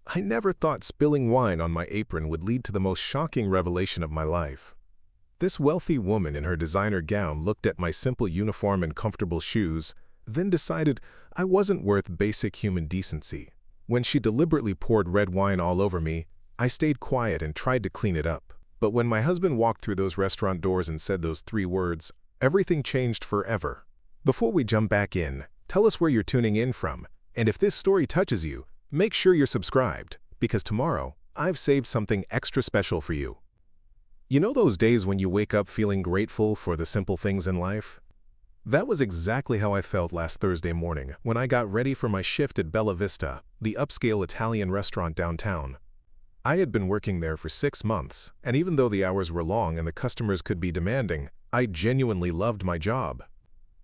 I never thought spilling wine on my apron would lead to the most shocking revelation of my life. This wealthy woman in her designer gown looked at my simple uniform and comfortable shoes, then decided I wasn't worth basic human decency. When she deliberately poured red wine all over me, I stayed quiet and tried to clean it up. But when my husband walked through those restaurant doors and said those 3 words, everything changed forever. Before we jump back in, tell us where you're tuning in from, and if this story touches you, make sure you're subscribed, because tomorrow, I've saved something extra special for you. You know those days when you wake up feeling grateful for the simple things in life? That was exactly how I felt last Thursday morning when I got ready for my shift at Bella Vista, the upscale Italian restaurant downtown. I had been working there for 6 months, and even though the hours were long and the customers could be demanding, I genuinely loved my job.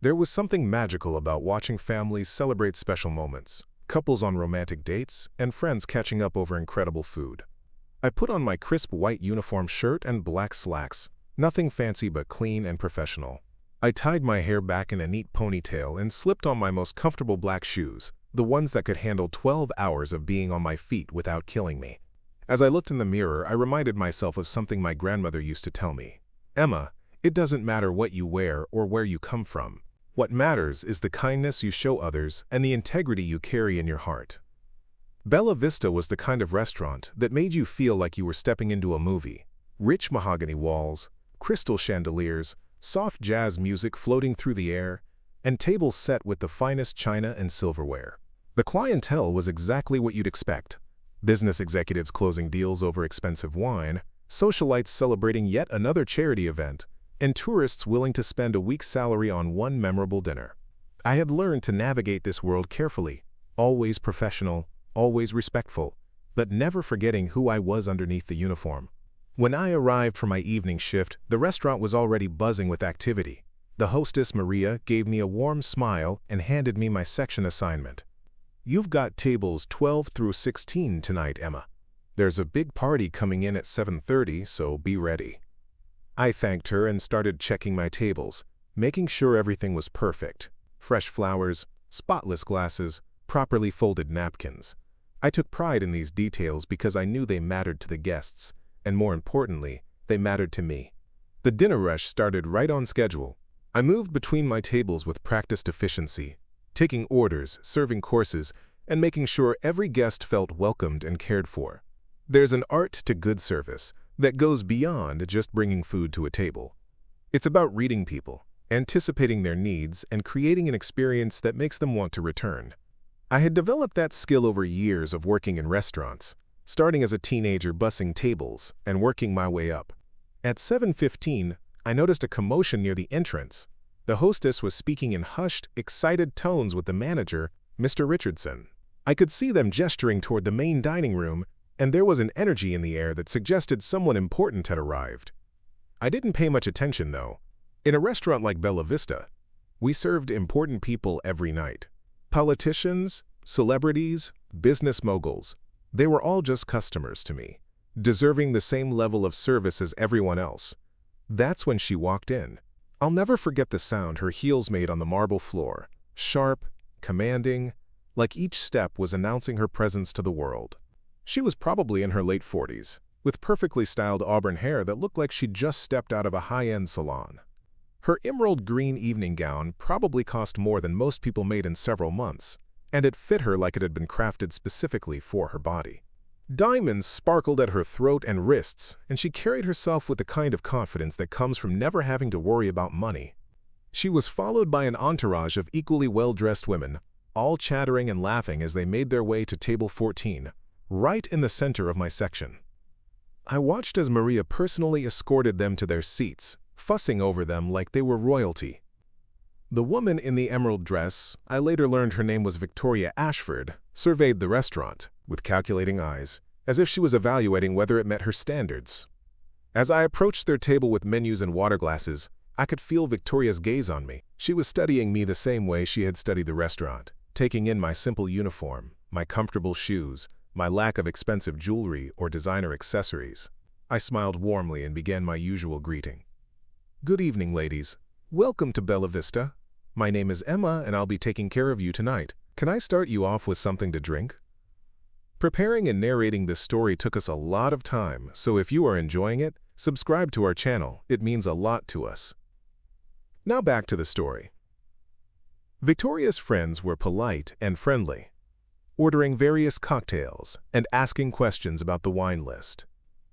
There was something magical about watching families celebrate special moments, couples on romantic dates, and friends catching up over incredible food. I put on my crisp white uniform shirt and black slacks, nothing fancy but clean and professional. I tied my hair back in a neat ponytail and slipped on my most comfortable black shoes, the ones that could handle 12 hours of being on my feet without killing me. As I looked in the mirror, I reminded myself of something my grandmother used to tell me. Emma, it doesn't matter what you wear or where you come from. What matters is the kindness you show others and the integrity you carry in your heart. Bella Vista was the kind of restaurant that made you feel like you were stepping into a movie. Rich mahogany walls, crystal chandeliers, soft jazz music floating through the air, and tables set with the finest china and silverware. The clientele was exactly what you'd expect. Business executives closing deals over expensive wine, socialites celebrating yet another charity event, and tourists willing to spend a week's salary on one memorable dinner. I had learned to navigate this world carefully, always professional, always respectful, but never forgetting who I was underneath the uniform. When I arrived for my evening shift, the restaurant was already buzzing with activity. The hostess, Maria, gave me a warm smile and handed me my section assignment. "You've got tables 12 through 16 tonight, Emma. There's a big party coming in at 7:30, so be ready." I thanked her and started checking my tables, making sure everything was perfect. Fresh flowers, spotless glasses, properly folded napkins. I took pride in these details because I knew they mattered to the guests, and more importantly, they mattered to me. The dinner rush started right on schedule. I moved between my tables with practiced efficiency, taking orders, serving courses, and making sure every guest felt welcomed and cared for. There's an art to good service that goes beyond just bringing food to a table. It's about reading people, anticipating their needs, and creating an experience that makes them want to return. I had developed that skill over years of working in restaurants, starting as a teenager bussing tables and working my way up. At 7:15, I noticed a commotion near the entrance. The hostess was speaking in hushed, excited tones with the manager, Mr. Richardson. I could see them gesturing toward the main dining room, and there was an energy in the air that suggested someone important had arrived. I didn't pay much attention, though. In a restaurant like Bella Vista, we served important people every night. Politicians, celebrities, business moguls. They were all just customers to me, deserving the same level of service as everyone else. That's when she walked in. I'll never forget the sound her heels made on the marble floor, sharp, commanding, like each step was announcing her presence to the world. She was probably in her late 40s, with perfectly styled auburn hair that looked like she'd just stepped out of a high-end salon. Her emerald green evening gown probably cost more than most people made in several months, and it fit her like it had been crafted specifically for her body. Diamonds sparkled at her throat and wrists, and she carried herself with the kind of confidence that comes from never having to worry about money. She was followed by an entourage of equally well-dressed women, all chattering and laughing as they made their way to table 14, right in the center of my section. I watched as Maria personally escorted them to their seats, fussing over them like they were royalty. The woman in the emerald dress, I later learned her name was Victoria Ashford, surveyed the restaurant with calculating eyes, as if she was evaluating whether it met her standards. As I approached their table with menus and water glasses, I could feel Victoria's gaze on me. She was studying me the same way she had studied the restaurant, taking in my simple uniform, my comfortable shoes, my lack of expensive jewelry or designer accessories. I smiled warmly and began my usual greeting. "Good evening, ladies. Welcome to Bella Vista. My name is Emma, and I'll be taking care of you tonight. Can I start you off with something to drink?" Preparing and narrating this story took us a lot of time, so if you are enjoying it, subscribe to our channel. It means a lot to us. Now back to the story. Victoria's friends were polite and friendly, ordering various cocktails and asking questions about the wine list.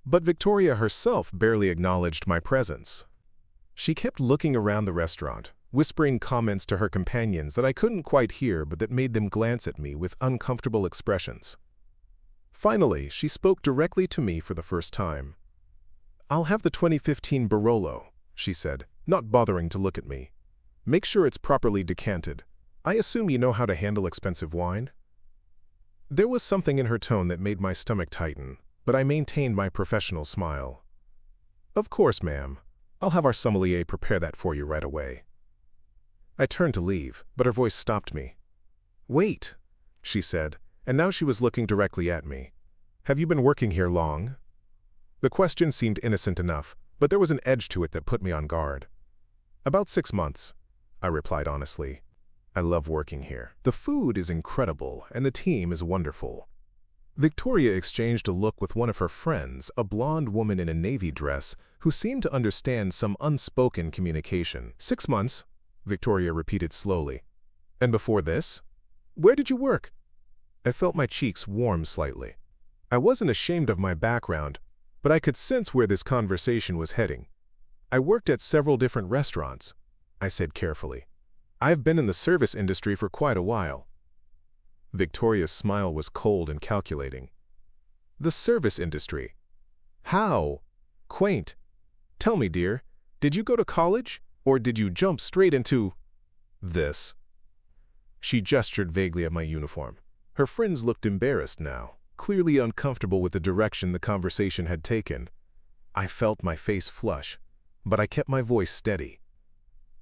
But Victoria herself barely acknowledged my presence. She kept looking around the restaurant, whispering comments to her companions that I couldn't quite hear but that made them glance at me with uncomfortable expressions. Finally, she spoke directly to me for the first time. "I'll have the 2015 Barolo," she said, not bothering to look at me. "Make sure it's properly decanted. I assume you know how to handle expensive wine?" There was something in her tone that made my stomach tighten, but I maintained my professional smile. "Of course, ma'am. I'll have our sommelier prepare that for you right away." I turned to leave, but her voice stopped me. "Wait," she said, and now she was looking directly at me. "Have you been working here long?" The question seemed innocent enough, but there was an edge to it that put me on guard. "About 6 months," I replied honestly. "I love working here. The food is incredible, and the team is wonderful." Victoria exchanged a look with one of her friends, a blonde woman in a navy dress, who seemed to understand some unspoken communication. "6 months," Victoria repeated slowly. "And before this? Where did you work?" I felt my cheeks warm slightly. I wasn't ashamed of my background, but I could sense where this conversation was heading. "I worked at several different restaurants," I said carefully. "I've been in the service industry for quite a while." Victoria's smile was cold and calculating. "The service industry? How quaint. Tell me, dear, did you go to college, or did you jump straight into this?" She gestured vaguely at my uniform. Her friends looked embarrassed now, clearly uncomfortable with the direction the conversation had taken. I felt my face flush, but I kept my voice steady.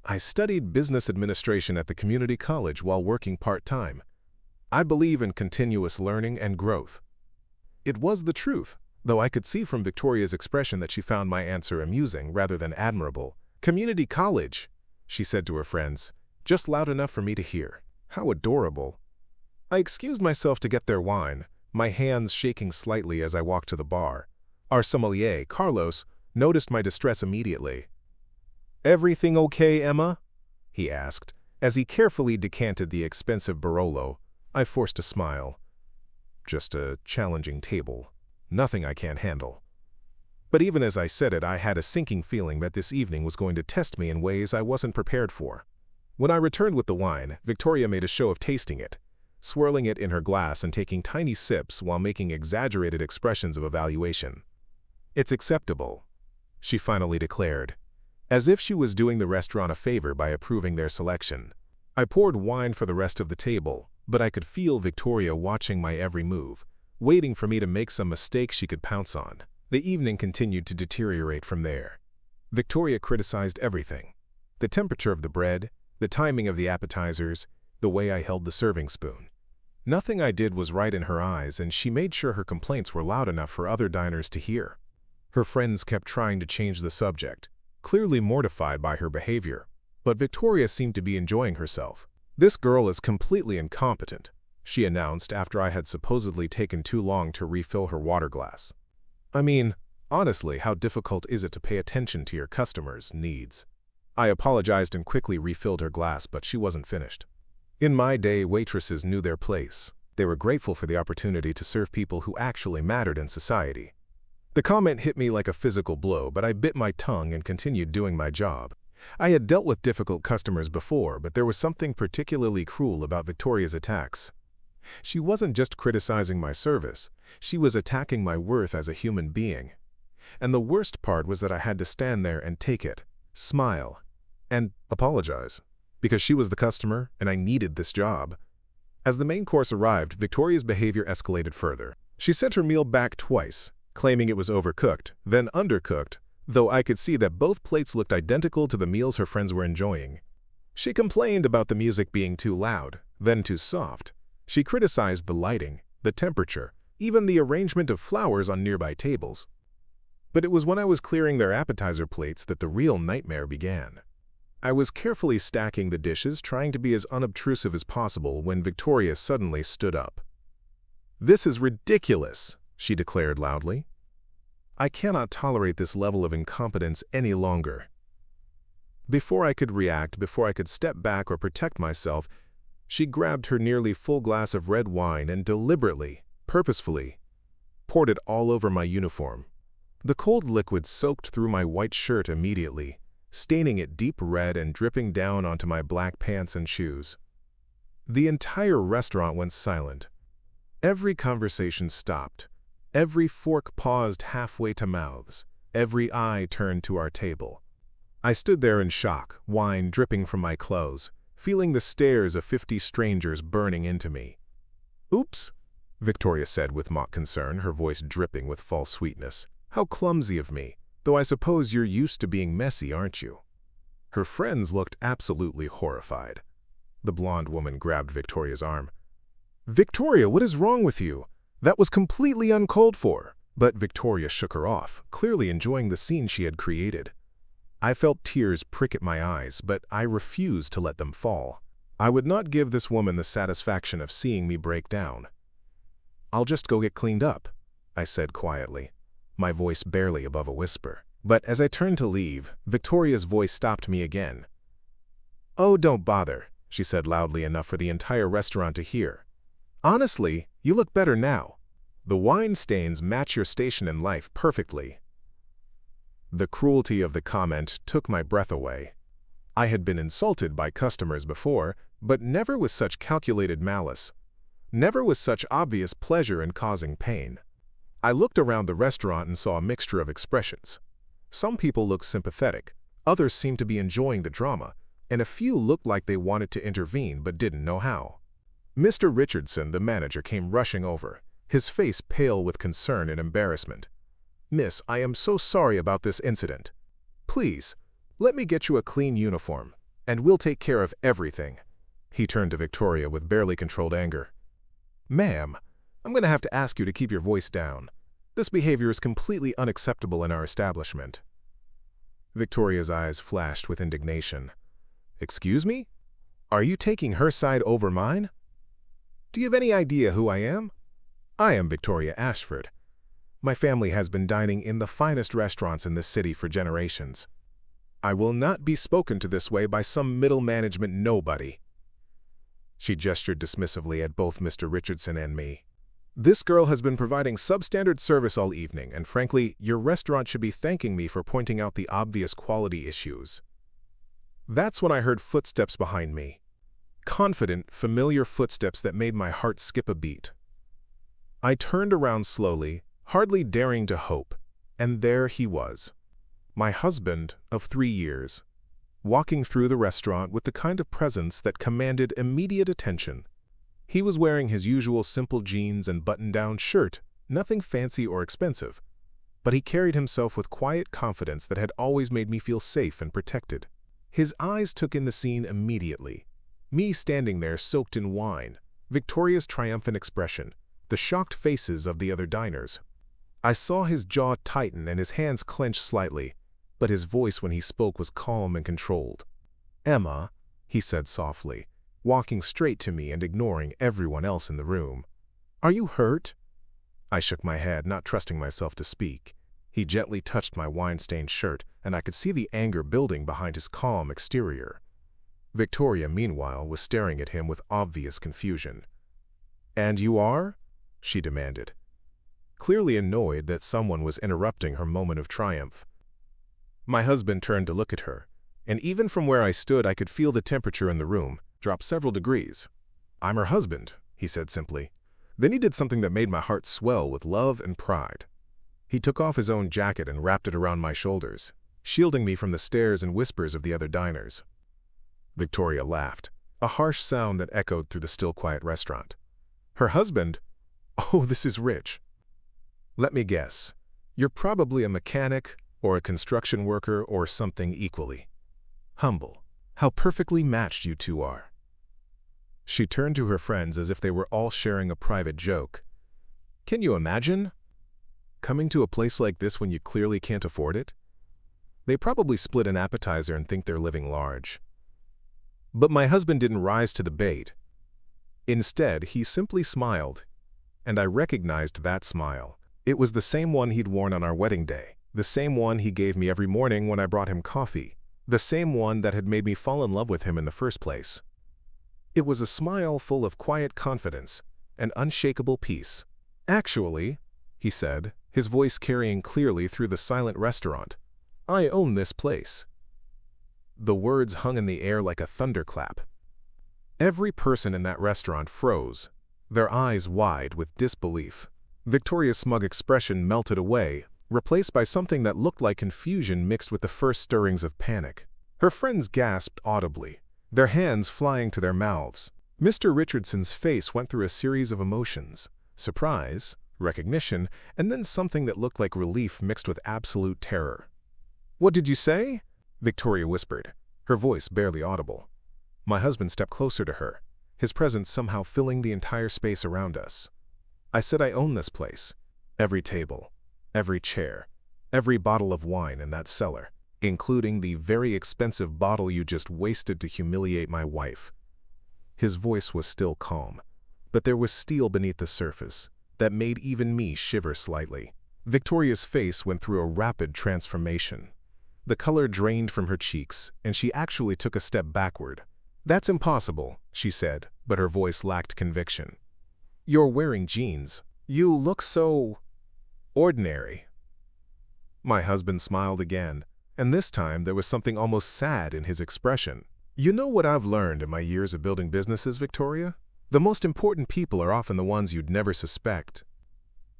"I studied business administration at the community college while working part-time. I believe in continuous learning and growth." It was the truth, though I could see from Victoria's expression that she found my answer amusing rather than admirable. "Community college," she said to her friends, just loud enough for me to hear. How adorable. I excused myself to get their wine, my hands shaking slightly as I walked to the bar. Our sommelier, Carlos, noticed my distress immediately. "Everything okay, Emma?" he asked, as he carefully decanted the expensive Barolo. I forced a smile. "Just a challenging table. Nothing I can't handle." But even as I said it, I had a sinking feeling that this evening was going to test me in ways I wasn't prepared for. When I returned with the wine, Victoria made a show of tasting it, swirling it in her glass and taking tiny sips while making exaggerated expressions of evaluation. "It's acceptable," she finally declared, as if she was doing the restaurant a favor by approving their selection. I poured wine for the rest of the table, but I could feel Victoria watching my every move, waiting for me to make some mistake she could pounce on. The evening continued to deteriorate from there. Victoria criticized everything: the temperature of the bread, the timing of the appetizers, the way I held the serving spoon. Nothing I did was right in her eyes, and she made sure her complaints were loud enough for other diners to hear. Her friends kept trying to change the subject, clearly mortified by her behavior, but Victoria seemed to be enjoying herself. "This girl is completely incompetent," she announced after I had supposedly taken too long to refill her water glass. "I mean, honestly, how difficult is it to pay attention to your customers' needs?" I apologized and quickly refilled her glass, but she wasn't finished. "In my day, waitresses knew their place. They were grateful for the opportunity to serve people who actually mattered in society." The comment hit me like a physical blow, but I bit my tongue and continued doing my job. I had dealt with difficult customers before, but there was something particularly cruel about Victoria's attacks. She wasn't just criticizing my service, she was attacking my worth as a human being. And the worst part was that I had to stand there and take it, smile, and apologize, because she was the customer and I needed this job. As the main course arrived, Victoria's behavior escalated further. She sent her meal back twice, claiming it was overcooked, then undercooked, though I could see that both plates looked identical to the meals her friends were enjoying. She complained about the music being too loud, then too soft. She criticized the lighting, the temperature, even the arrangement of flowers on nearby tables. But it was when I was clearing their appetizer plates that the real nightmare began. I was carefully stacking the dishes, trying to be as unobtrusive as possible, when Victoria suddenly stood up. "This is ridiculous," she declared loudly. "I cannot tolerate this level of incompetence any longer." Before I could react, before I could step back or protect myself, she grabbed her nearly full glass of red wine and deliberately, purposefully, poured it all over my uniform. The cold liquid soaked through my white shirt immediately, staining it deep red and dripping down onto my black pants and shoes. The entire restaurant went silent. Every conversation stopped. Every fork paused halfway to mouths. Every eye turned to our table. I stood there in shock, wine dripping from my clothes, feeling the stares of 50 strangers burning into me. "Oops," Victoria said with mock concern, her voice dripping with false sweetness. "How clumsy of me, though I suppose you're used to being messy, aren't you?" Her friends looked absolutely horrified. The blonde woman grabbed Victoria's arm. "Victoria, what is wrong with you? That was completely uncalled for." But Victoria shook her off, clearly enjoying the scene she had created. I felt tears prick at my eyes, but I refused to let them fall. I would not give this woman the satisfaction of seeing me break down. "I'll just go get cleaned up," I said quietly, my voice barely above a whisper. But as I turned to leave, Victoria's voice stopped me again. "Oh, don't bother," she said loudly enough for the entire restaurant to hear. "Honestly, you look better now. The wine stains match your station in life perfectly." The cruelty of the comment took my breath away. I had been insulted by customers before, but never with such calculated malice. Never with such obvious pleasure in causing pain. I looked around the restaurant and saw a mixture of expressions. Some people looked sympathetic, others seemed to be enjoying the drama, and a few looked like they wanted to intervene but didn't know how. Mr. Richardson, the manager, came rushing over, his face pale with concern and embarrassment. "Miss, I am so sorry about this incident. Please, let me get you a clean uniform, and we'll take care of everything." He turned to Victoria with barely controlled anger. "Ma'am, I'm going to have to ask you to keep your voice down. This behavior is completely unacceptable in our establishment." Victoria's eyes flashed with indignation. "Excuse me? Are you taking her side over mine? Do you have any idea who I am? I am Victoria Ashford. My family has been dining in the finest restaurants in this city for generations. I will not be spoken to this way by some middle management nobody." She gestured dismissively at both Mr. Richardson and me. "This girl has been providing substandard service all evening, and frankly, your restaurant should be thanking me for pointing out the obvious quality issues." That's when I heard footsteps behind me. Confident, familiar footsteps that made my heart skip a beat. I turned around slowly, hardly daring to hope, and there he was. My husband of 3 years, walking through the restaurant with the kind of presence that commanded immediate attention. He was wearing his usual simple jeans and button-down shirt, nothing fancy or expensive, but he carried himself with quiet confidence that had always made me feel safe and protected. His eyes took in the scene immediately. Me standing there soaked in wine, Victoria's triumphant expression, the shocked faces of the other diners. I saw his jaw tighten and his hands clench slightly, but his voice when he spoke was calm and controlled. "Emma," he said softly, walking straight to me and ignoring everyone else in the room. "Are you hurt?" I shook my head, not trusting myself to speak. He gently touched my wine-stained shirt, and I could see the anger building behind his calm exterior. Victoria, meanwhile, was staring at him with obvious confusion. "And you are?" she demanded, clearly annoyed that someone was interrupting her moment of triumph. My husband turned to look at her, and even from where I stood I could feel the temperature in the room drop several degrees. "I'm her husband," he said simply. Then he did something that made my heart swell with love and pride. He took off his own jacket and wrapped it around my shoulders, shielding me from the stares and whispers of the other diners. Victoria laughed, a harsh sound that echoed through the still quiet restaurant. "Her husband? Oh, this is rich. Let me guess. You're probably a mechanic or a construction worker or something equally. Humble. How perfectly matched you two are." She turned to her friends as if they were all sharing a private joke. "Can you imagine? Coming to a place like this when you clearly can't afford it? They probably split an appetizer and think they're living large." But my husband didn't rise to the bait. Instead, he simply smiled, and I recognized that smile. It was the same one he'd worn on our wedding day, the same one he gave me every morning when I brought him coffee, the same one that had made me fall in love with him in the first place. It was a smile full of quiet confidence and unshakable peace. "Actually," he said, his voice carrying clearly through the silent restaurant, "I own this place." The words hung in the air like a thunderclap. Every person in that restaurant froze, their eyes wide with disbelief. Victoria's smug expression melted away, replaced by something that looked like confusion mixed with the first stirrings of panic. Her friends gasped audibly, their hands flying to their mouths. Mr. Richardson's face went through a series of emotions: surprise, recognition, and then something that looked like relief mixed with absolute terror. "What did you say?" Victoria whispered, her voice barely audible. My husband stepped closer to her, his presence somehow filling the entire space around us. "I said I own this place. Every table, every chair, every bottle of wine in that cellar, including the very expensive bottle you just wasted to humiliate my wife." His voice was still calm, but there was steel beneath the surface that made even me shiver slightly. Victoria's face went through a rapid transformation. The color drained from her cheeks, and she actually took a step backward. "That's impossible," she said, but her voice lacked conviction. "You're wearing jeans. You look so ordinary." My husband smiled again, and this time there was something almost sad in his expression. "You know what I've learned in my years of building businesses, Victoria? The most important people are often the ones you'd never suspect.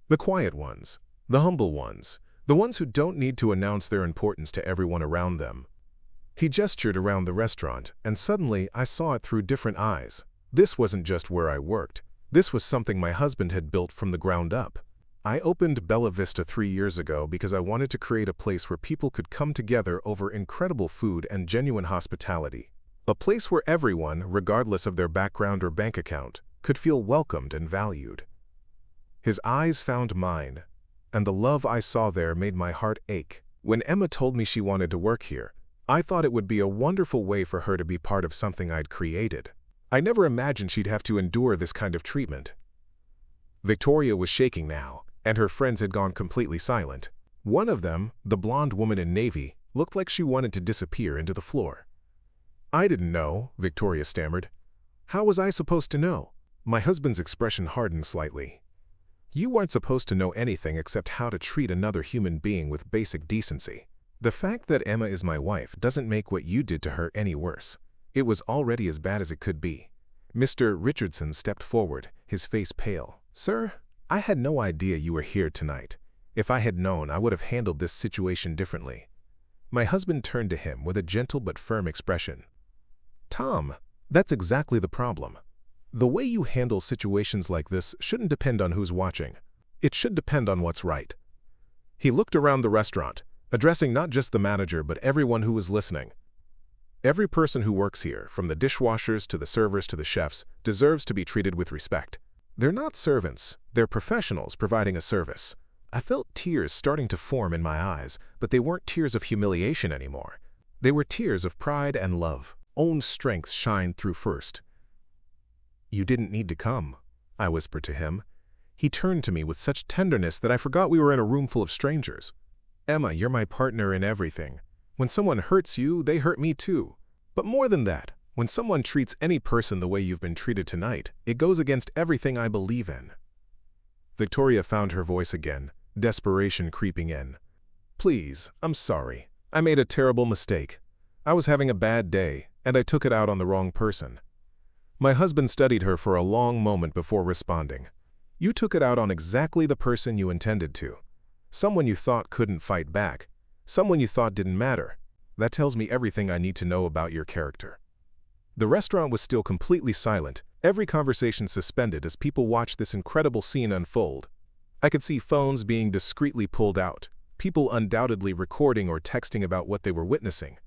The quiet ones, the humble ones, the ones who don't need to announce their importance to everyone around them." He gestured around the restaurant, and suddenly I saw it through different eyes. This wasn't just where I worked. This was something my husband had built from the ground up. I opened Bella Vista 3 years ago because I wanted to create a place where people could come together over incredible food and genuine hospitality. A place where everyone, regardless of their background or bank account, could feel welcomed and valued. His eyes found mine, and the love I saw there made my heart ache. When Emma told me she wanted to work here, I thought it would be a wonderful way for her to be part of something I'd created. I never imagined she'd have to endure this kind of treatment. Victoria was shaking now, and her friends had gone completely silent. One of them, the blonde woman in navy, looked like she wanted to disappear into the floor. "I didn't know," Victoria stammered. "How was I supposed to know?" My husband's expression hardened slightly. "You weren't supposed to know anything except how to treat another human being with basic decency. The fact that Emma is my wife doesn't make what you did to her any worse. It was already as bad as it could be." Mr. Richardson stepped forward, his face pale. "Sir, I had no idea you were here tonight. If I had known, I would have handled this situation differently." My husband turned to him with a gentle but firm expression. "Tom, that's exactly the problem. The way you handle situations like this shouldn't depend on who's watching. It should depend on what's right." He looked around the restaurant, addressing not just the manager but everyone who was listening. "Every person who works here, from the dishwashers to the servers to the chefs, deserves to be treated with respect. They're not servants, they're professionals providing a service." I felt tears starting to form in my eyes, but they weren't tears of humiliation anymore. They were tears of pride and love. Own strength shined through first. "You didn't need to come," I whispered to him. He turned to me with such tenderness that I forgot we were in a room full of strangers. "Emma, you're my partner in everything. When someone hurts you, they hurt me too. But more than that, when someone treats any person the way you've been treated tonight, it goes against everything I believe in." Victoria found her voice again, desperation creeping in. "Please, I'm sorry. I made a terrible mistake. I was having a bad day, and I took it out on the wrong person." My husband studied her for a long moment before responding. "You took it out on exactly the person you intended to. Someone you thought couldn't fight back. Someone you thought didn't matter. That tells me everything I need to know about your character." The restaurant was still completely silent, every conversation suspended as people watched this incredible scene unfold. I could see phones being discreetly pulled out, people undoubtedly recording or texting about what they were witnessing.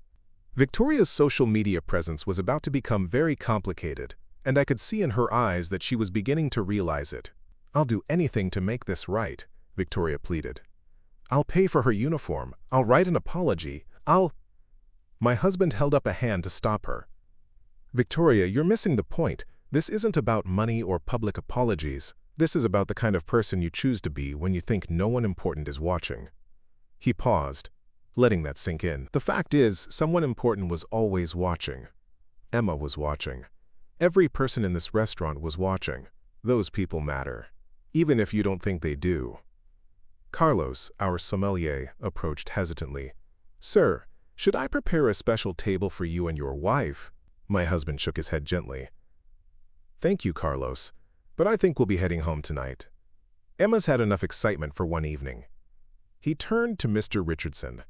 Victoria's social media presence was about to become very complicated, and I could see in her eyes that she was beginning to realize it. "I'll do anything to make this right," Victoria pleaded. "I'll pay for her uniform. I'll write an apology. My husband held up a hand to stop her. "Victoria, you're missing the point. This isn't about money or public apologies. This is about the kind of person you choose to be when you think no one important is watching. He paused, letting that sink in. The fact is, someone important was always watching. Emma was watching. Every person in this restaurant was watching. Those people matter, even if you don't think they do. Carlos, our sommelier, approached hesitantly. "Sir, should I prepare a special table for you and your wife?" My husband shook his head gently. "Thank you, Carlos, but I think we'll be heading home tonight. Emma's had enough excitement for one evening." He turned to Mr. Richardson.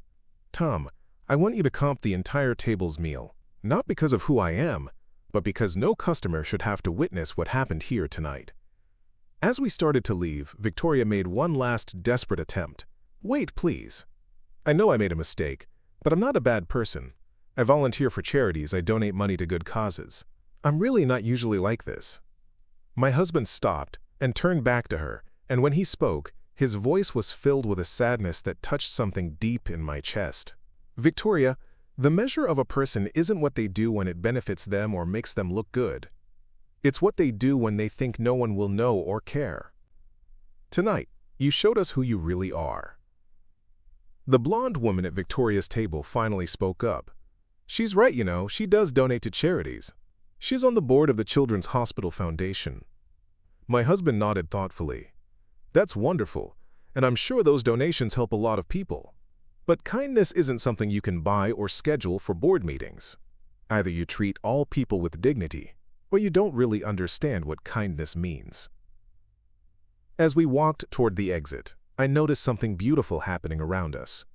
"Tom, I want you to comp the entire table's meal, not because of who I am, but because no customer should have to witness what happened here tonight." As we started to leave, Victoria made one last desperate attempt. "Wait, please. I know I made a mistake, but I'm not a bad person. I volunteer for charities, I donate money to good causes. I'm really not usually like this." My husband stopped and turned back to her, and when he spoke, his voice was filled with a sadness that touched something deep in my chest. "Victoria, the measure of a person isn't what they do when it benefits them or makes them look good. It's what they do when they think no one will know or care. Tonight, you showed us who you really are." The blonde woman at Victoria's table finally spoke up. "She's right, you know, she does donate to charities. She's on the board of the Children's Hospital Foundation." My husband nodded thoughtfully. "That's wonderful, and I'm sure those donations help a lot of people. But kindness isn't something you can buy or schedule for board meetings. Either you treat all people with dignity, or you don't really understand what kindness means." As we walked toward the exit, I noticed something beautiful happening around us.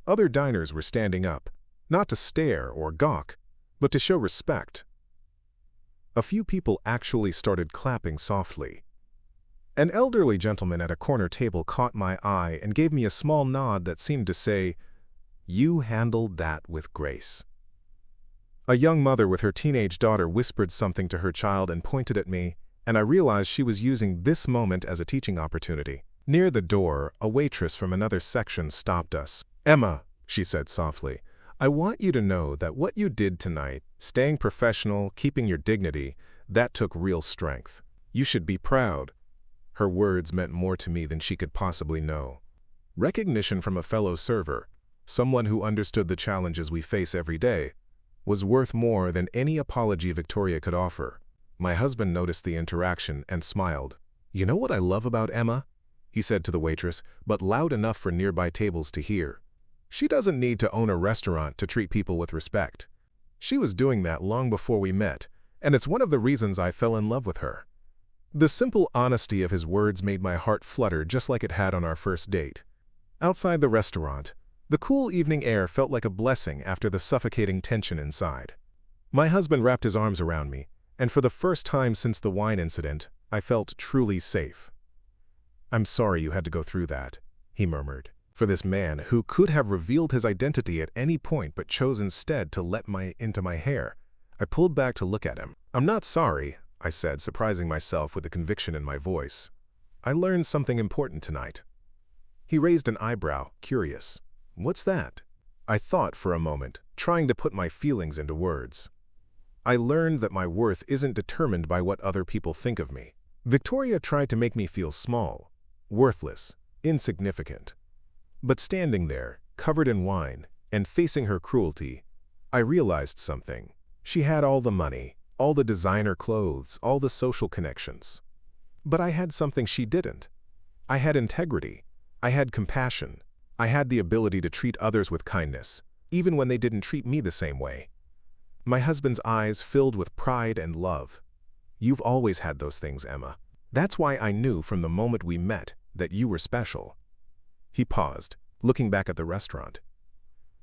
Other diners were standing up, not to stare or gawk, but to show respect. A few people actually started clapping softly. An elderly gentleman at a corner table caught my eye and gave me a small nod that seemed to say, "You handled that with grace." A young mother with her teenage daughter whispered something to her child and pointed at me, and I realized she was using this moment as a teaching opportunity. Near the door, a waitress from another section stopped us. "Emma," she said softly, "I want you to know that what you did tonight, staying professional, keeping your dignity, that took real strength. You should be proud." Her words meant more to me than she could possibly know. Recognition from a fellow server, someone who understood the challenges we face every day, was worth more than any apology Victoria could offer. My husband noticed the interaction and smiled. "You know what I love about Emma?" he said to the waitress, but loud enough for nearby tables to hear. "She doesn't need to own a restaurant to treat people with respect. She was doing that long before we met, and it's one of the reasons I fell in love with her." The simple honesty of his words made my heart flutter just like it had on our first date. Outside the restaurant, the cool evening air felt like a blessing after the suffocating tension inside. My husband wrapped his arms around me, and for the first time since the wine incident, I felt truly safe. "I'm sorry you had to go through that," he murmured. For this man who could have revealed his identity at any point but chose instead to let into my hair. I pulled back to look at him. "I'm not sorry," I said, surprising myself with the conviction in my voice. "I learned something important tonight." He raised an eyebrow, curious. "What's that?" I thought for a moment, trying to put my feelings into words. "I learned that my worth isn't determined by what other people think of me." Victoria tried to make me feel small, worthless, insignificant. But standing there, covered in wine, and facing her cruelty, I realized something. She had all the money, all the designer clothes, all the social connections. But I had something she didn't. I had integrity. I had compassion. I had the ability to treat others with kindness, even when they didn't treat me the same way. My husband's eyes filled with pride and love. "You've always had those things, Emma. That's why I knew from the moment we met that you were special." He paused, looking back at the restaurant.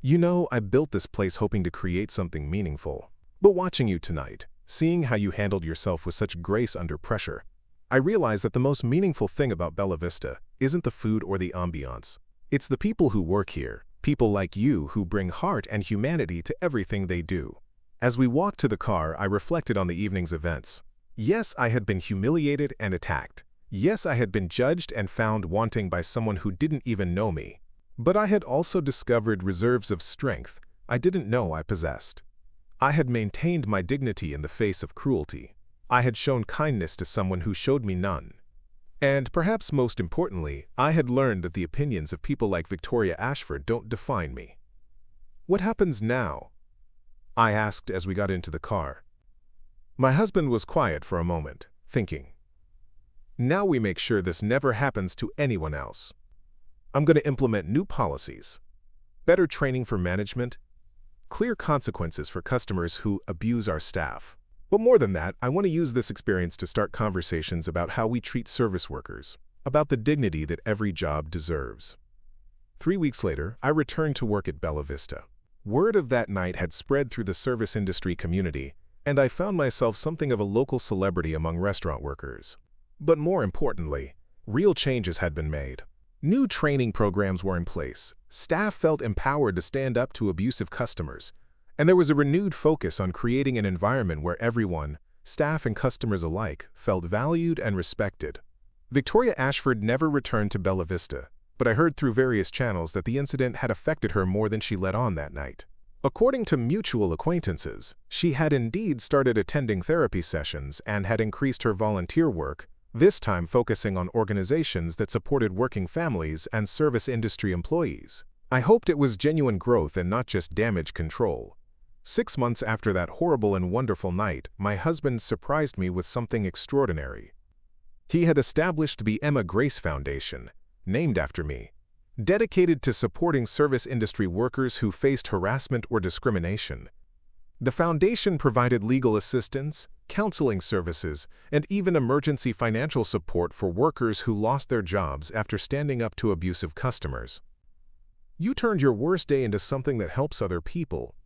"You know, I built this place hoping to create something meaningful. But watching you tonight, seeing how you handled yourself with such grace under pressure, I realized that the most meaningful thing about Bella Vista isn't the food or the ambiance. It's the people who work here, people like you who bring heart and humanity to everything they do." As we walked to the car, I reflected on the evening's events. Yes, I had been humiliated and attacked. Yes, I had been judged and found wanting by someone who didn't even know me. But I had also discovered reserves of strength I didn't know I possessed. I had maintained my dignity in the face of cruelty. I had shown kindness to someone who showed me none. And perhaps most importantly, I had learned that the opinions of people like Victoria Ashford don't define me. "What happens now?" I asked as we got into the car. My husband was quiet for a moment, thinking. "Now we make sure this never happens to anyone else. I'm going to implement new policies, better training for management, clear consequences for customers who abuse our staff. But more than that, I want to use this experience to start conversations about how we treat service workers, about the dignity that every job deserves." 3 weeks later, I returned to work at Bella Vista. Word of that night had spread through the service industry community, and I found myself something of a local celebrity among restaurant workers. But more importantly, real changes had been made. New training programs were in place, staff felt empowered to stand up to abusive customers, and there was a renewed focus on creating an environment where everyone, staff and customers alike, felt valued and respected. Victoria Ashford never returned to Bella Vista, but I heard through various channels that the incident had affected her more than she let on that night. According to mutual acquaintances, she had indeed started attending therapy sessions and had increased her volunteer work, this time focusing on organizations that supported working families and service industry employees. I hoped it was genuine growth and not just damage control. 6 months after that horrible and wonderful night, my husband surprised me with something extraordinary. He had established the Emma Grace Foundation, named after me, dedicated to supporting service industry workers who faced harassment or discrimination. The foundation provided legal assistance, counseling services, and even emergency financial support for workers who lost their jobs after standing up to abusive customers. "You turned your worst day into something that helps other people,"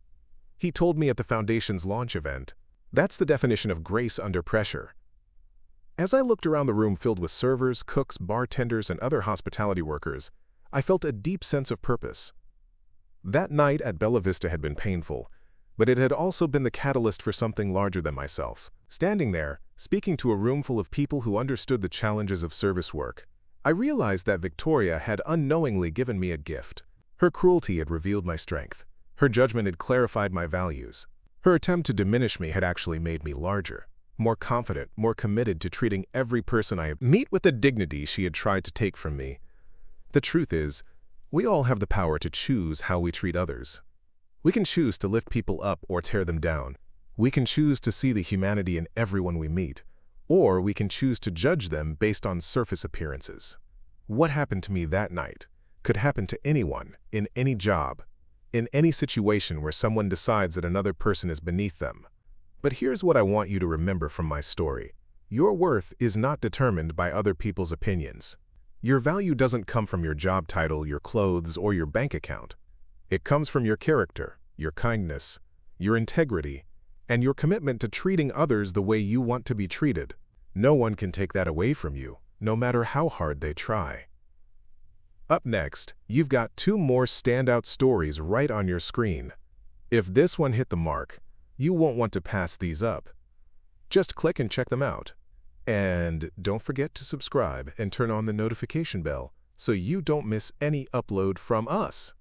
he told me at the foundation's launch event. "That's the definition of grace under pressure." As I looked around the room filled with servers, cooks, bartenders, and other hospitality workers, I felt a deep sense of purpose. That night at Bella Vista had been painful, but it had also been the catalyst for something larger than myself. Standing there, speaking to a room full of people who understood the challenges of service work, I realized that Victoria had unknowingly given me a gift. Her cruelty had revealed my strength. Her judgment had clarified my values. Her attempt to diminish me had actually made me larger, more confident, more committed to treating every person I meet with the dignity she had tried to take from me. The truth is, we all have the power to choose how we treat others. We can choose to lift people up or tear them down. We can choose to see the humanity in everyone we meet, or we can choose to judge them based on surface appearances. What happened to me that night could happen to anyone, in any job, in any situation where someone decides that another person is beneath them. But here's what I want you to remember from my story. Your worth is not determined by other people's opinions. Your value doesn't come from your job title, your clothes, or your bank account. It comes from your character, your kindness, your integrity, and your commitment to treating others the way you want to be treated. No one can take that away from you, no matter how hard they try. Up next, you've got 2 more standout stories right on your screen. If this one hit the mark, you won't want to pass these up. Just click and check them out. And don't forget to subscribe and turn on the notification bell so you don't miss any upload from us.